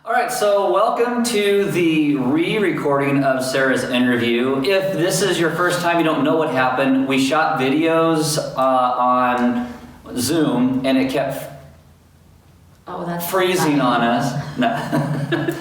All right, so welcome to the re-recording of Sarah's interview. If this is your first time, you don't know what happened, we shot videos on Zoom and it kept freezing on us. No.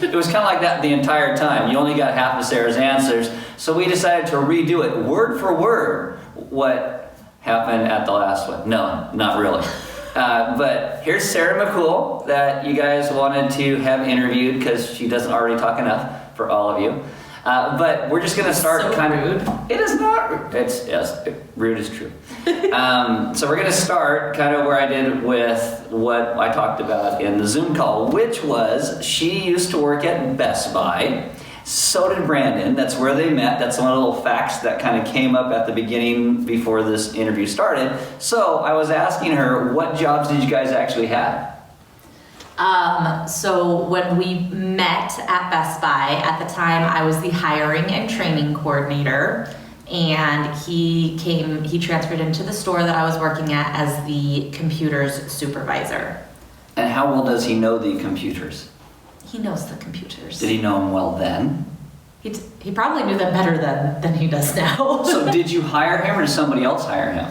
It was kind of like that the entire time. You only got half of Sarah's answers. So we decided to redo it word for word what happened at the last one. No, not really. But here's Sarah McCool that you guys wanted to have interviewed because she doesn't already talk enough for all of you. But we're just going to start rude. It is not rude. Yes, rude is true. So we're going to start kind of where I did with what I talked about in the Zoom call, which was she used to work at Best Buy. So did Brandon. That's where they met. That's one of the little facts that kind of came up at the beginning before this interview started. So I was asking her, what jobs did you guys actually have? So when we met at Best Buy, at the time I was the hiring and training coordinator, and he transferred into the store that I was working at as the computers supervisor. And how well does he know the computers? He knows the computers. Did he know them well then? He probably knew them better than he does now. So did you hire him or did somebody else hire him?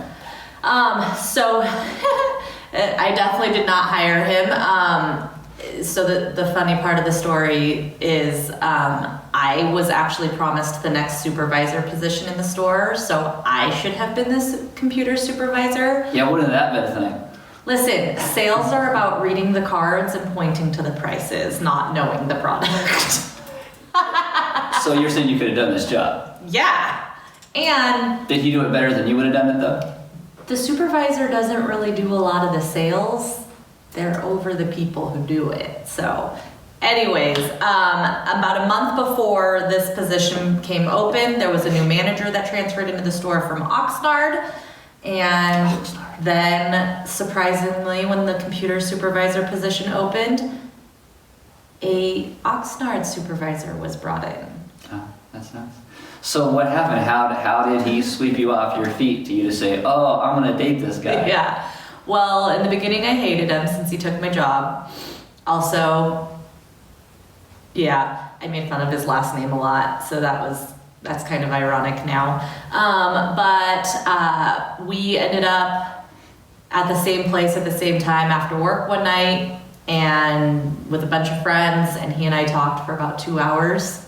So I definitely did not hire him. So the funny part of the story is I was actually promised the next supervisor position in the store, so I should have been this computer supervisor. Yeah, wouldn't that be the thing? Listen, sales are about reading the cards and pointing to the prices, not knowing the product. So you're saying you could have done this job? Yeah. And did he do it better than you would have done it though? The supervisor doesn't really do a lot of the sales. They're over the people who do it. So anyways, about a month before this position came open, there was a new manager that transferred into the store from Oxnard. And then, surprisingly, when the computer supervisor position opened, a Oxnard supervisor was brought in. Oh, that's nice. So what happened? How did he sweep you off your feet to you to say, oh, I'm going to date this guy? Yeah. Well, in the beginning, I hated him since he took my job. Also, yeah, I made fun of his last name a lot, so that's kind of ironic now. But we ended up at the same place at the same time after work one night and with a bunch of friends, and he and I talked for about 2 hours.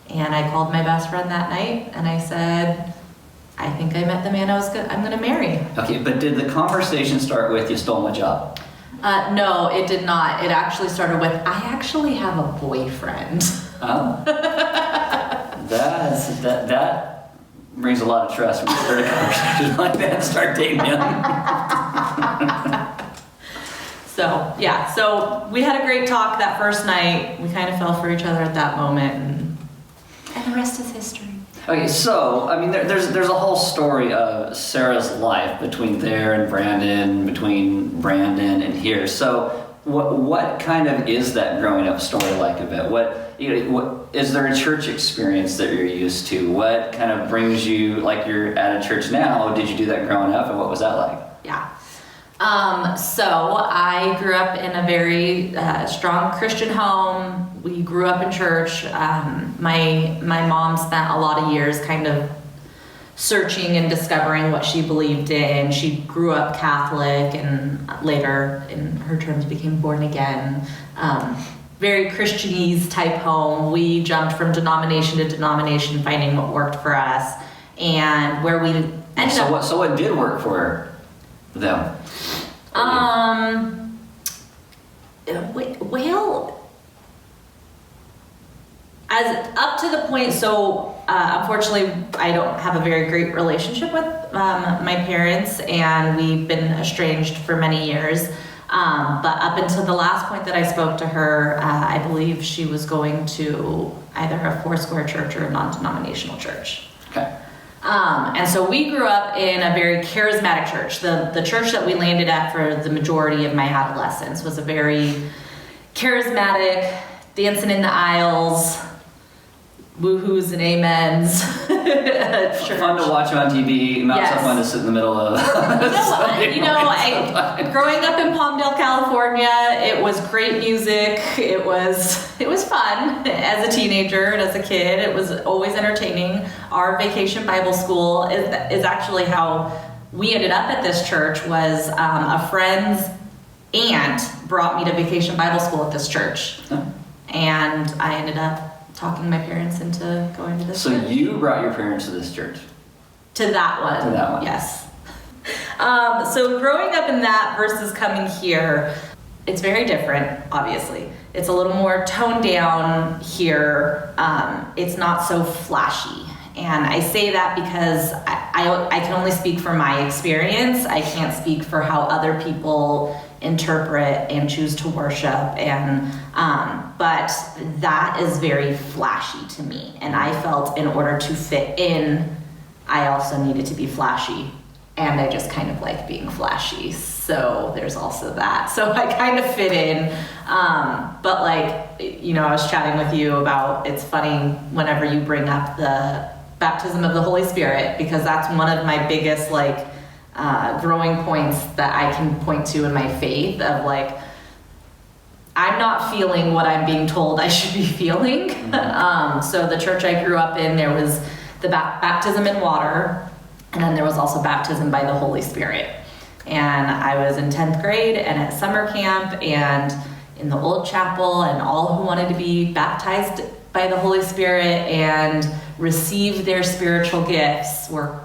And I called my best friend that night and I said, I think I met the man I'm going to marry. Okay, but did the conversation start with you stole my job? No, it did not. It actually started with, I actually have a boyfriend. Oh. That brings a lot of trust when you start a conversation like that and start dating him. So, yeah. So we had a great talk that first night. We kind of fell for each other at that moment, and the rest is history. Okay, so, I mean, there's a whole story of Sarah's life between there and Brandon, between Brandon and here. So what kind of is that growing up story like a bit? What is there a church experience that you're used to? What kind of brings you, like you're at a church now, did you do that growing up and what was that like? Yeah. So I grew up in a very strong Christian home. We grew up in church. My mom spent a lot of years kind of searching and discovering what she believed in. She grew up Catholic and later, in her terms, became born again. Very Christianese type home. We jumped from denomination to denomination, finding what worked for us, and where we ended up. So what did work for them? Well, as up to the point, so unfortunately I don't have a very great relationship with my parents, and we've been estranged for many years. But up until the last point that I spoke to her, I believe she was going to either a Foursquare church or a non-denominational church. Okay. And so we grew up in a very charismatic church. The church that we landed at for the majority of my adolescence was a very charismatic, dancing in the aisles, woohoos and amens. Fun to watch on TV, not so fun to sit in the middle of. Growing up in Palmdale, California, it was great music. It was fun as a teenager and as a kid. It was always entertaining. Our vacation Bible school is actually how we ended up at this church. Was a friend's aunt brought me to vacation Bible school at this church, and I ended up talking my parents into going to this church. So you brought your parents to this church? To that one. Yes. So growing up in that versus coming here, it's very different, obviously. It's a little more toned down here. It's not so flashy. And I say that because I can only speak from my experience. I can't speak for how other people interpret and choose to worship, and but that is very flashy to me, and I felt in order to fit in I also needed to be flashy, and I just kind of like being flashy, so there's also that. So I kind of fit in, but like, I was chatting with you about, it's funny whenever you bring up the baptism of the Holy Spirit, because that's one of my biggest growing points that I can point to in my faith of like, I'm not feeling what I'm being told I should be feeling. So the church I grew up in, there was the baptism in water, and then there was also baptism by the Holy Spirit. And I was in 10th grade and at summer camp and in the old chapel, and all who wanted to be baptized by the Holy Spirit and receive their spiritual gifts were,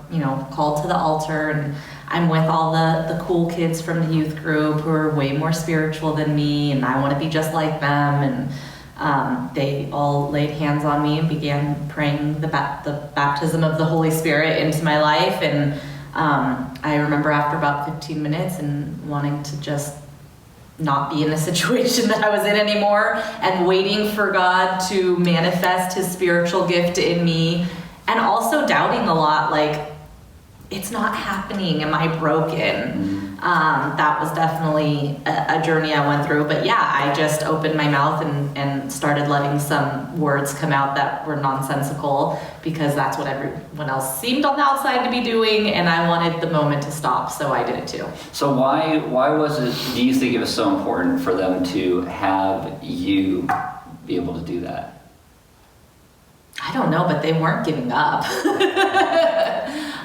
called to the altar, and I'm with all the cool kids from the youth group who are way more spiritual than me, and I want to be just like them. And they all laid hands on me and began praying the baptism of the Holy Spirit into my life. And I remember after about 15 minutes and wanting to just not be in the situation that I was in anymore, and waiting for God to manifest his spiritual gift in me, and also doubting a lot, like, it's not happening. Am I broken? That was definitely a journey I went through. But yeah, I just opened my mouth and started letting some words come out that were nonsensical, because that's what everyone else seemed on the outside to be doing, and I wanted the moment to stop, so I did it too. So why was it, do you think it was so important for them to have you be able to do that? I don't know, but they weren't giving up.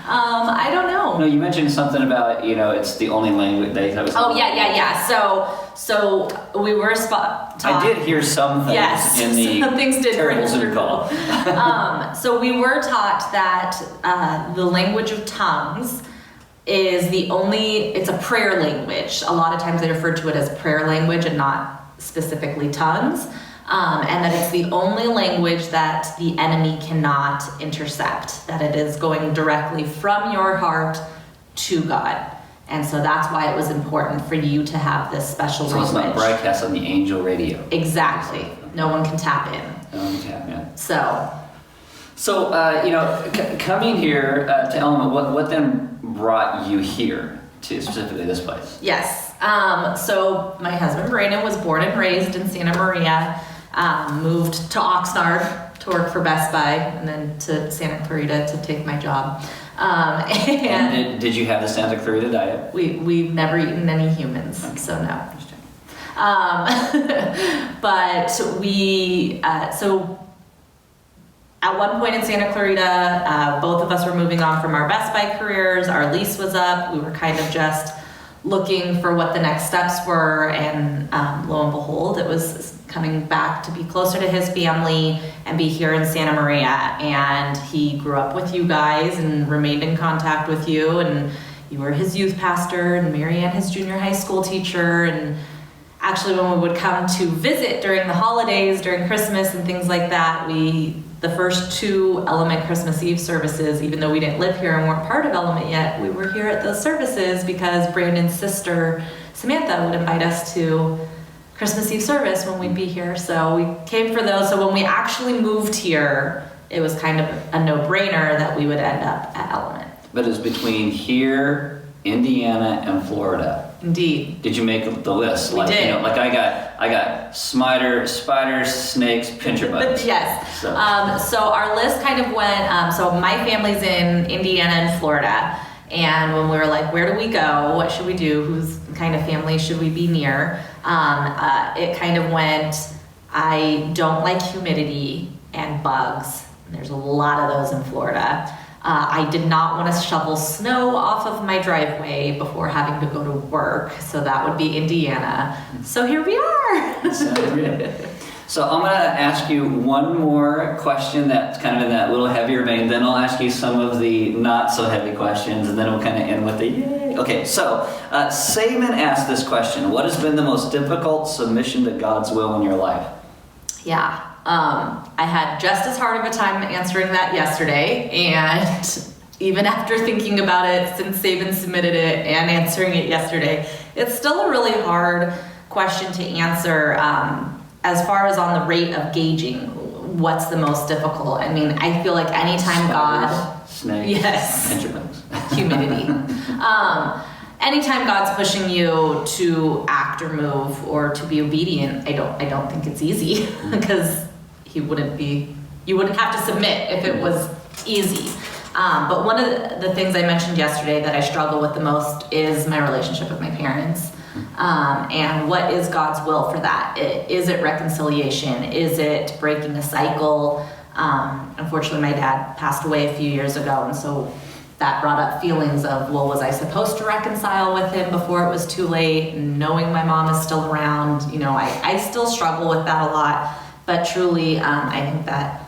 I don't know. No, you mentioned something about, it's the only language they have. Oh, yeah. So we were taught. I did hear some things in the some things did terrible Zoom call. So we were taught that the language of tongues is it's a prayer language. A lot of times they refer to it as prayer language and not specifically tongues. And that it's the only language that the enemy cannot intercept, that it is going directly from your heart to God. And so that's why it was important for you to have this special language. So it's not broadcast on the angel radio. Exactly. No one can tap in. No one can tap in. So coming here to Element, what then brought you here to specifically this place? Yes. So my husband Brandon was born and raised in Santa Maria. Moved to Oxnard to work for Best Buy, and then to Santa Clarita to take my job. And did you have the Santa Clarita diet? We've never eaten any humans, okay. So no. But we so at one point in Santa Clarita, both of us were moving on from our Best Buy careers. Our lease was up. We were kind of just looking for what the next steps were, and lo and behold, it was coming back to be closer to his family and be here in Santa Maria. And he grew up with you guys and remained in contact with you, and you were his youth pastor, and Marianne his junior high school teacher. And actually, when we would come to visit during the holidays, during Christmas and things like that, the first 2 Element Christmas Eve services, even though we didn't live here and weren't part of Element yet, we were here at those services because Brandon's sister Samantha would invite us to Christmas Eve service when we'd be here. So we came for those. So when we actually moved here, it was kind of a no-brainer that we would end up at Element. But it was between here, Indiana, and Florida. Indeed. Did you make the list? We Like, did. You know, like I got spiders, snakes, pincher bugs. Yes. So. So our list kind of went, so my family's in Indiana and Florida. And when we were like, where do we go? What should we do? Whose kind of family should we be near? It kind of went, I don't like humidity and bugs. There's a lot of those in Florida. I did not want to shovel snow off of my driveway before having to go to work. So that would be Indiana. So here we are. So I'm going to ask you one more question that's kind of in that little heavier vein. Then I'll ask you some of the not so heavy questions, and then we'll kind of end with the yay. Okay, so Saban asked this question. What has been the most difficult submission to God's will in your life? Yeah, I had just as hard of a time answering that yesterday, and even after thinking about it since Saban submitted it and answering it yesterday, it's still a really hard question to answer. As far as on the rate of gauging what's the most difficult, I mean, I feel like anytime God, snakes, yes, instruments, humidity, anytime God's pushing you to act or move or to be obedient, I don't think it's easy because you wouldn't have to submit if it was easy. But one of the things I mentioned yesterday that I struggle with the most is my relationship with my parents. And what is God's will for that? Is it reconciliation? Is it breaking a cycle? Unfortunately, my dad passed away a few years ago, and so that brought up feelings of, well, was I supposed to reconcile with him before it was too late? Knowing my mom is still around, you know, I still struggle with that a lot. But truly, I think that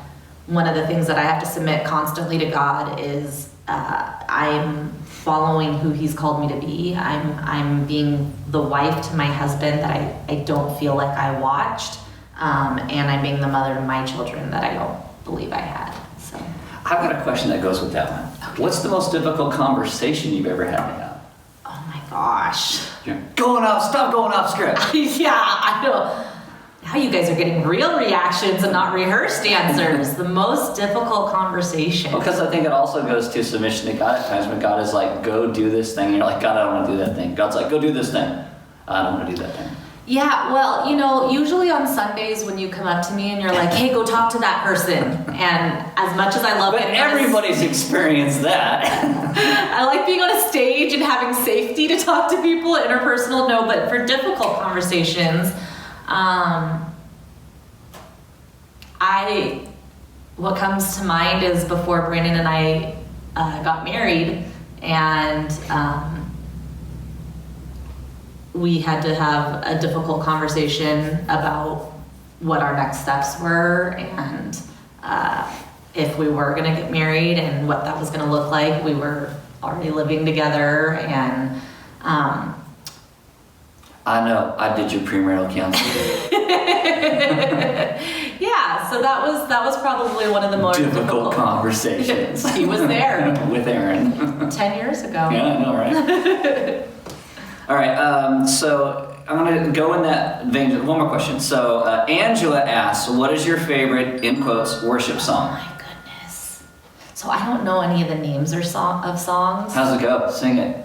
one of the things that I have to submit constantly to God is I'm following who He's called me to be. I'm being the wife to my husband that I don't feel like I watched, and I'm being the mother to my children that I don't believe I had. So I've got a question that goes with that one. Okay. What's the most difficult conversation you've ever had with God? Oh my gosh. Stop going off script. Yeah, I know. Now you guys are getting real reactions and not rehearsed answers. The most difficult conversation. Because I think it also goes to submission to God at times when God is like, go do this thing. And you're like, God, I don't want to do that thing. God's like, go do this thing. I don't want to do that thing. Yeah, well, you know, usually on Sundays when you come up to me and you're like, hey, go talk to that person. And as much as I love it. But everybody's experienced that. I like being on a stage and having safety to talk to people, interpersonal, no, but for difficult conversations, what comes to mind is before Brandon and I got married, and we had to have a difficult conversation about what our next steps were and if we were going to get married and what that was going to look like. We were already living together, and I know. I did your premarital counseling. Yeah, so that was probably one of the more difficult conversations. He was there with Aaron 10 years ago. Yeah, I know, right? All right. So I'm gonna go in that vein. One more question. So Angela asks, "What is your favorite, in quotes, worship song?" Oh my goodness. So I don't know any of the names of songs. How's it go? Sing it.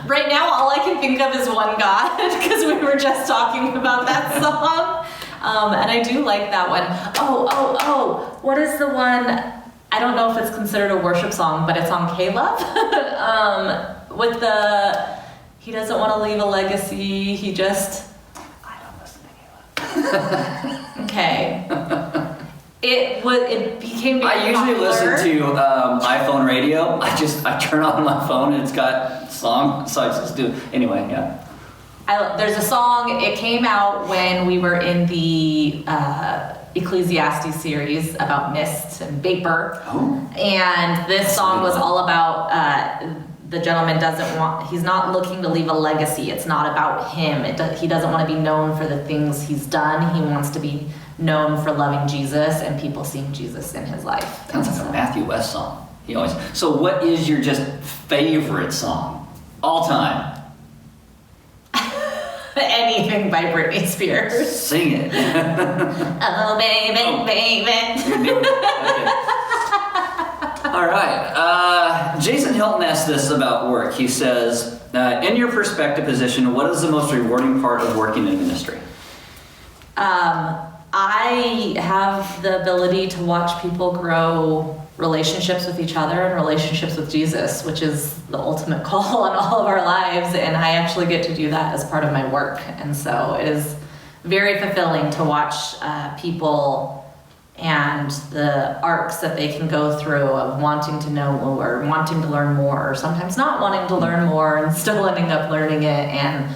Right now, all I can think of is One God, because we were just talking about that song. And I do like that one. Oh, what is the one? I don't know if it's considered a worship song, but it's on Caleb. With the, he doesn't want to leave a legacy, he just... I don't listen to Caleb. Okay. It became very I usually popular. listen to iPhone radio. I turn on my phone and it's got songs, so I just do. Anyway, yeah. There's a song, it came out when we were in the Ecclesiastes series about mist and vapor. Oh. And this song was all about the gentleman he's not looking to leave a legacy. It's not about him. He doesn't want to be known for the things he's done. He wants to be known for loving Jesus and people seeing Jesus in his life. Sounds like a Matthew West song. He always. So, what is your just favorite song all time? Anything by Britney Spears. Sing it. Oh, baby, baby. You're doing it. Okay. All right. Jason Hilton asked this about work. He says, in your perspective position, what is the most rewarding part of working in ministry? I have the ability to watch people grow relationships with each other and relationships with Jesus, which is the ultimate call on all of our lives. And I actually get to do that as part of my work. And so it is very fulfilling to watch people and the arcs that they can go through of wanting to know more, wanting to learn more, or sometimes not wanting to learn more and still ending up learning it. And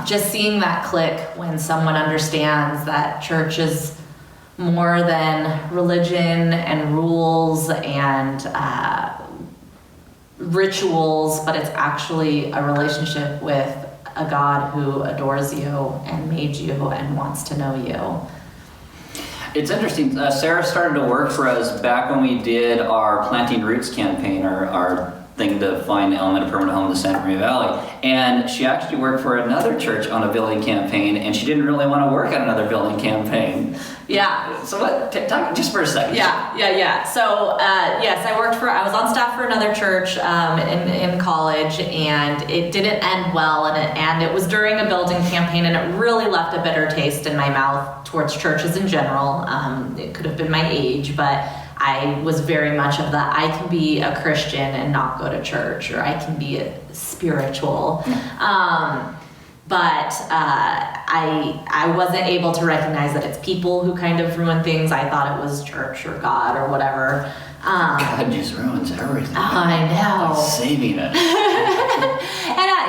just seeing that click when someone understands that church is more than religion and rules and rituals, but it's actually a relationship with a God who adores you and made you and wants to know you. It's interesting. Sarah started to work for us back when we did our Planting Roots campaign, our thing to find Element of Permanent Home in the Santa Maria Valley. And she actually worked for another church on a building campaign, and she didn't really want to work on another building campaign. Yeah. So talk just for a second. Yeah. So, yes, I was on staff for another church in college, and it didn't end well, and it was during a building campaign, and it really left a bitter taste in my mouth towards churches in general. It could have been my age, but I was very much of the I can be a Christian and not go to church, or I can be spiritual. But I wasn't able to recognize that it's people who kind of ruin things. I thought it was church or God or whatever. God just ruins everything. I know. By saving it.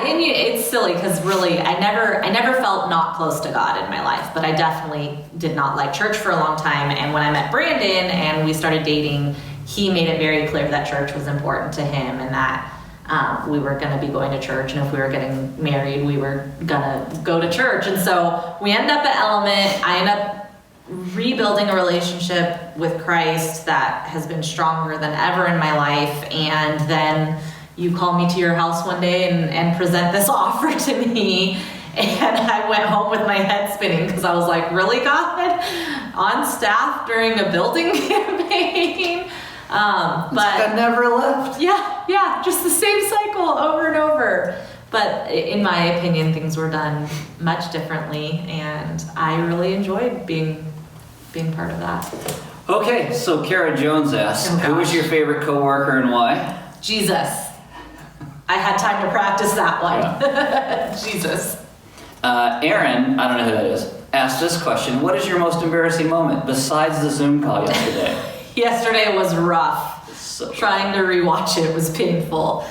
And it's silly because really I never felt not close to God in my life, but I definitely did not like church for a long time. And when I met Brandon and we started dating, he made it very clear that church was important to him and that we were going to be going to church, and if we were getting married, we were going to go to church. And so we end up at Element. I end up rebuilding a relationship with Christ that has been stronger than ever in my life. And then you call me to your house one day and present this offer to me. And I went home with my head spinning because I was like, really, God? On staff during a building campaign? But I never left. Yeah, just the same cycle over and over. But in my opinion, things were done much differently, and I really enjoyed being part of that. Okay, so Kara Jones asks, who was your favorite coworker and why? Jesus. I had time to practice that one. Yeah. Jesus. Aaron, I don't know who that is, asked this question: what is your most embarrassing moment besides the Zoom call yesterday? Yesterday was rough. So trying to rewatch it was painful.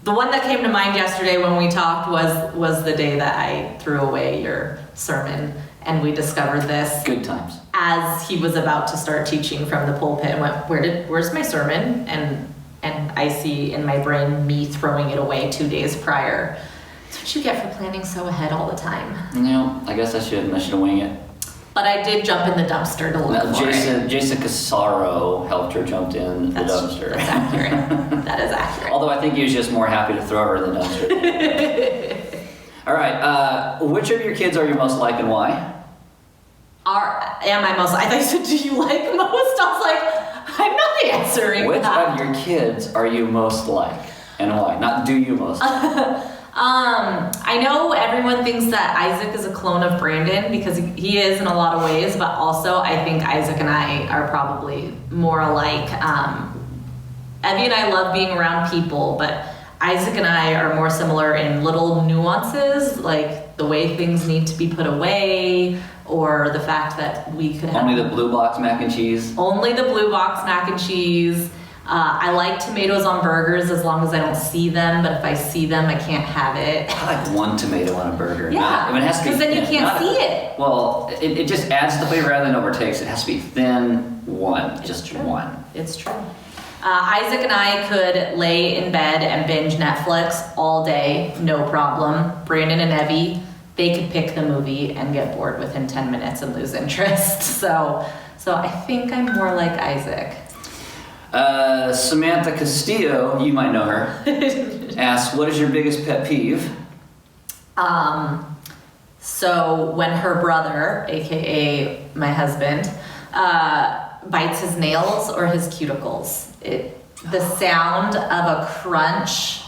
The one that came to mind yesterday when we talked was the day that I threw away your sermon, and we discovered this. Good times. As he was about to start teaching from the pulpit, and went, "Where's my sermon?" And I see in my brain me throwing it away 2 days prior. That's what you get for planning so ahead all the time. I guess I should wing it. But I did jump in the dumpster to look for it. Jason Casaro helped her jump in the dumpster. That's accurate. That is accurate. Although I think he was just more happy to throw her in the dumpster. All right. Which of your kids are you most like and why? Am I most like? I thought you said, do you like most? I was like, I'm not answering Which that. of your kids are you most like and why? Not do you most like. I know everyone thinks that Isaac is a clone of Brandon because he is in a lot of ways, but also I think Isaac and I are probably more alike. Evie and I love being around people, but Isaac and I are more similar in little nuances, like the way things need to be put away, or the fact that we could have... Only the blue box mac and cheese? Only the blue box mac and cheese. I like tomatoes on burgers as long as I don't see them, but if I see them, I can't have it. I like one tomato on a burger. Yeah, because then you can't see it. Well, it just adds the flavor rather than overtakes. It has to be thin one, just one. It's true. Isaac and I could lay in bed and binge Netflix all day, no problem. Brandon and Evie, they could pick the movie and get bored within 10 minutes and lose interest. So I think I'm more like Isaac. Samantha Castillo, you might know her, asks, what is your biggest pet peeve? So when her brother, aka my husband, bites his nails or his cuticles. The sound of a crunch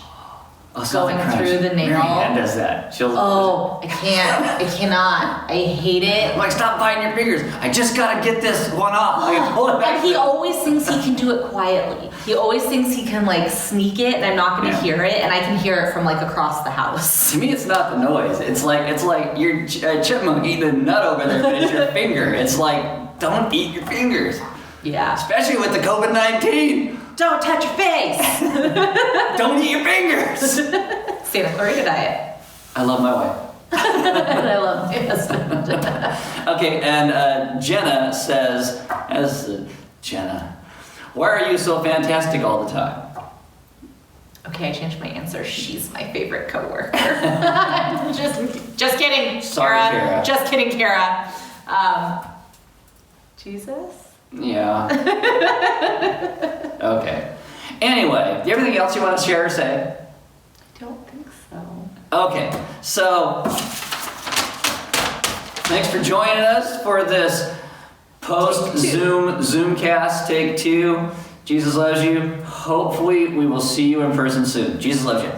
going through the nail. Marianne does that. I cannot. I hate it. I'm like, stop biting your fingers. I just gotta get this one off. And he always thinks he can do it quietly. He always thinks he can like sneak it and I'm not gonna hear it, and I can hear it from like across the house. To me, it's not the noise. It's like you're a chipmunk eating a nut over there, but it's your finger. It's like, don't eat your fingers. Yeah. Especially with the COVID-19. Don't touch your face. Don't eat your fingers. Santa Clarita diet. I love my wife. And I love my husband. Okay, and Jenna says, Jenna, why are you so fantastic all the time? Okay, I changed my answer. She's my favorite coworker. just kidding, Sorry, Kara. Just kidding, Kara. Jesus? Yeah. Okay. Anyway, do you have anything else you want to share or say? I don't think so. Okay, so thanks for joining us for this post-Zoomcast take 2. Jesus loves you. Hopefully we will see you in person soon. Jesus loves you.